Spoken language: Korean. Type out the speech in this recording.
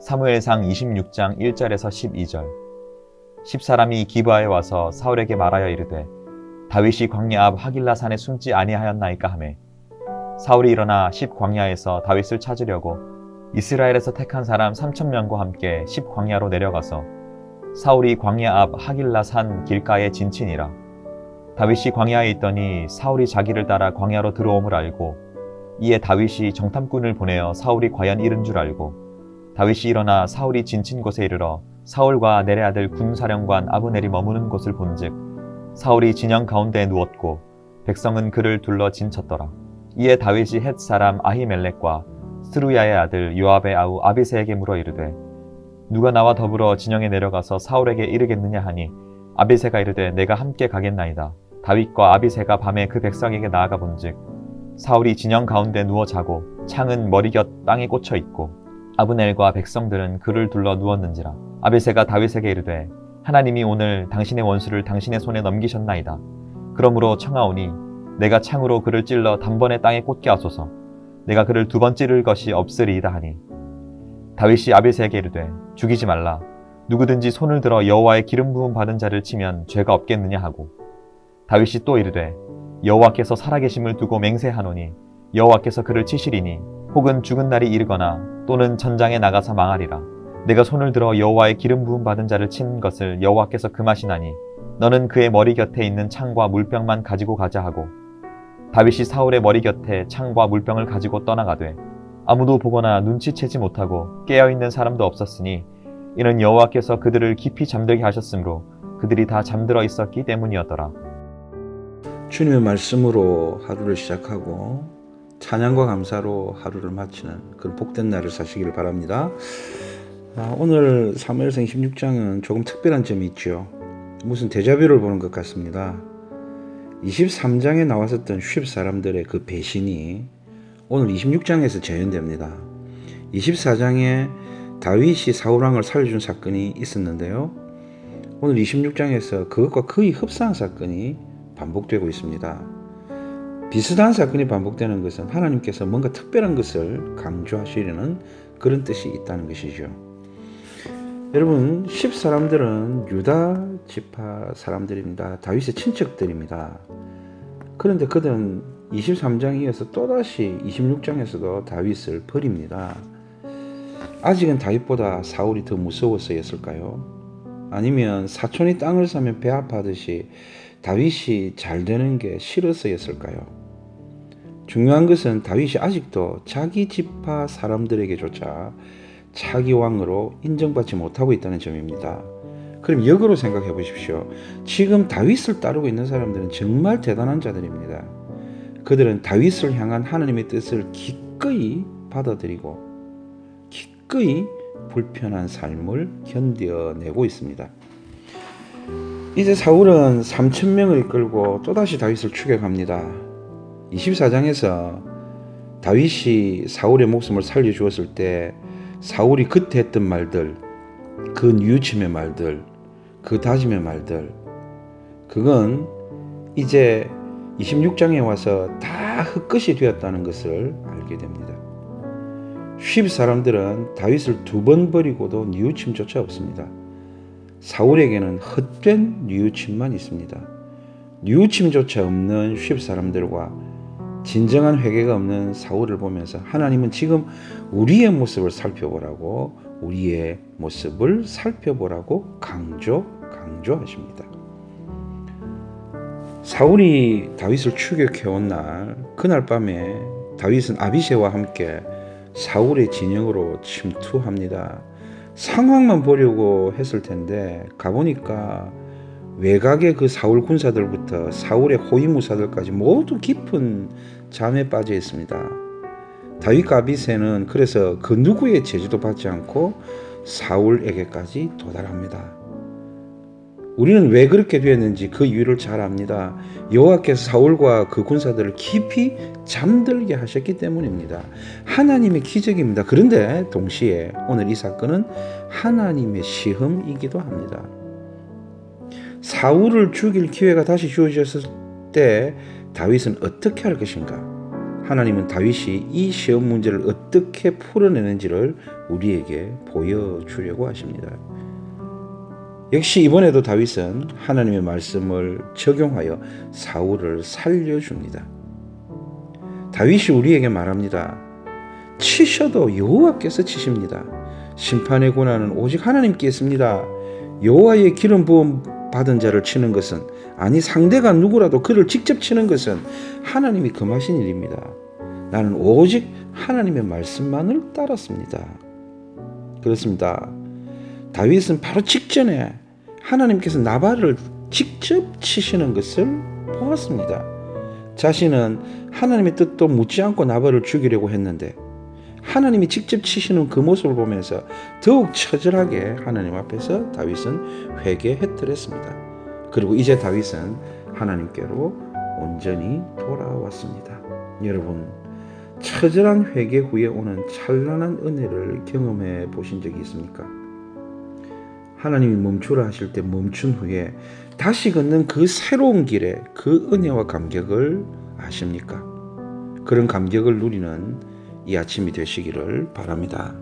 사무엘상 26장 1절에서 12절. 10사람이 기브아에 와서 사울에게 말하여 이르되 다윗이 광야 앞 하길라 산에 숨지 아니하였나이까 하매 사울이 일어나 10광야에서 다윗을 찾으려고 이스라엘에서 택한 사람 3,000명과 함께 10광야로 내려가서 사울이 광야 앞 하길라 산 길가에 진친이라. 다윗이 광야에 있더니 사울이 자기를 따라 광야로 들어옴을 알고 이에 다윗이 정탐꾼을 보내어 사울이 과연 이른 줄 알고 다윗이 일어나 사울이 진친 곳에 이르러 사울과 내레 아들 군사령관 아브넬이 머무는 곳을 본즉 사울이 진영 가운데에 누웠고 백성은 그를 둘러 진쳤더라. 이에 다윗이 헷 사람 아히멜렉과 스루야의 아들 요압의 아우 아비새에게 물어 이르되 누가 나와 더불어 진영에 내려가서 사울에게 이르겠느냐 하니 아비새가 이르되 내가 함께 가겠나이다. 다윗과 아비새가 밤에 그 백성에게 나아가 본즉 사울이 진영 가운데 누워 자고 창은 머리곁 땅에 꽂혀 있고 아브넬과 백성들은 그를 둘러 누웠는지라. 아비새가 다윗에게 이르되 하나님이 오늘 당신의 원수를 당신의 손에 넘기셨나이다. 그러므로 청하오니 내가 창으로 그를 찔러 단번에 땅에 꽂게 하소서. 내가 그를 2번 찌를 것이 없으리이다 하니 다윗이 아비새에게 이르되 죽이지 말라. 누구든지 손을 들어 여호와의 기름 부음 받은 자를 치면 죄가 없겠느냐 하고 다윗이 또 이르되 여호와께서 살아계심을 두고 맹세하노니 여호와께서 그를 치시리니 혹은 죽은 날이 이르거나 또는 전장에 나가서 망하리라. 내가 손을 들어 여호와의 기름 부음 받은 자를 친 것을 여호와께서 금하시나니 너는 그의 머리 곁에 있는 창과 물병만 가지고 가자 하고 다윗이 사울의 머리 곁에 창과 물병을 가지고 떠나가되 아무도 보거나 눈치채지 못하고 깨어있는 사람도 없었으니 이는 여호와께서 그들을 깊이 잠들게 하셨으므로 그들이 다 잠들어 있었기 때문이었더라. 주님의 말씀으로 하루를 시작하고 찬양과 감사로 하루를 마치는 그런 복된 날을 사시기를 바랍니다. 오늘 사무엘상 16장은 조금 특별한 점이 있죠. 무슨 데자뷰를 보는 것 같습니다. 23장에 나왔었던 10사람들의 그 배신이 오늘 26장에서 재현됩니다. 24장에 다윗이 사울왕을 살려준 사건이 있었는데요. 오늘 26장에서 그것과 거의 흡사한 사건이 반복되고 있습니다. 비슷한 사건이 반복되는 것은 하나님께서 뭔가 특별한 것을 강조하시려는 그런 뜻이 있다는 것이죠. 여러분, 10사람들은 유다 지파 사람들입니다. 다윗의 친척들입니다. 그런데 그들은 23장에 이어서 또다시 26장에서도 다윗을 버립니다. 아직은 다윗보다 사울이 더 무서워서였을까요? 아니면 사촌이 땅을 사면 배 아파하듯이 다윗이 잘 되는 게 싫어서였을까요? 중요한 것은 다윗이 아직도 자기 지파 사람들에게조차 차기 왕으로 인정받지 못하고 있다는 점입니다. 그럼 역으로 생각해 보십시오. 지금 다윗을 따르고 있는 사람들은 정말 대단한 자들입니다. 그들은 다윗을 향한 하나님의 뜻을 기꺼이 받아들이고 기꺼이 불편한 삶을 견뎌내고 있습니다. 이제 사울은 3,000명을 이끌고 또다시 다윗을 추격합니다. 24장에서 다윗이 사울의 목숨을 살려주었을 때 사울이 그때 했던 말들, 그 뉘우침의 말들, 그 다짐의 말들, 그건 이제 26장에 와서 다 헛것이 되었다는 것을 알게 됩니다. 10사람들은 다윗을 2번 버리고도 뉘우침조차 없습니다. 사울에게는 헛된 뉘우침만 있습니다. 뉘우침조차 없는 10사람들과 진정한 회개가 없는 사울을 보면서 하나님은 지금 우리의 모습을 살펴보라고 우리의 모습을 살펴보라고 강조하십니다. 사울이 다윗을 추격해온 날, 그날 밤에 다윗은 아비새와 함께 사울의 진영으로 침투합니다. 상황만 보려고 했을 텐데 가보니까 외곽의 그 사울 군사들부터 사울의 호위무사들까지 모두 깊은 잠에 빠져 있습니다. 다윗과 아비새는 그래서 그 누구의 제지도 받지 않고 사울에게까지 도달합니다. 우리는 왜 그렇게 되었는지 그 이유를 잘 압니다. 여호와께서 사울과 그 군사들을 깊이 잠들게 하셨기 때문입니다. 하나님의 기적입니다. 그런데 동시에 오늘 이 사건은 하나님의 시험이기도 합니다. 사울을 죽일 기회가 다시 주어졌을 때 다윗은 어떻게 할 것인가? 하나님은 다윗이 이 시험 문제를 어떻게 풀어내는지를 우리에게 보여주려고 하십니다. 역시 이번에도 다윗은 하나님의 말씀을 적용하여 사울을 살려줍니다. 다윗이 우리에게 말합니다. 치셔도 여호와께서 치십니다. 심판의 권한은 오직 하나님께 있습니다. 여호와의 기름 부음 받은 자를 치는 것은, 아니 상대가 누구라도 그를 직접 치는 것은 하나님이 금하신 일입니다. 나는 오직 하나님의 말씀만을 따랐습니다. 그렇습니다. 다윗은 바로 직전에 하나님께서 나발을 직접 치시는 것을 보았습니다. 자신은 하나님의 뜻도 묻지 않고 나발을 죽이려고 했는데 하나님이 직접 치시는 그 모습을 보면서 더욱 처절하게 하나님 앞에서 다윗은 회개했더랬습니다. 그리고 이제 다윗은 하나님께로 온전히 돌아왔습니다. 여러분, 처절한 회개 후에 오는 찬란한 은혜를 경험해 보신 적이 있습니까? 하나님이 멈추라 하실 때 멈춘 후에 다시 걷는 그 새로운 길에 그 은혜와 감격을 아십니까? 그런 감격을 누리는 이 아침이 되시기를 바랍니다.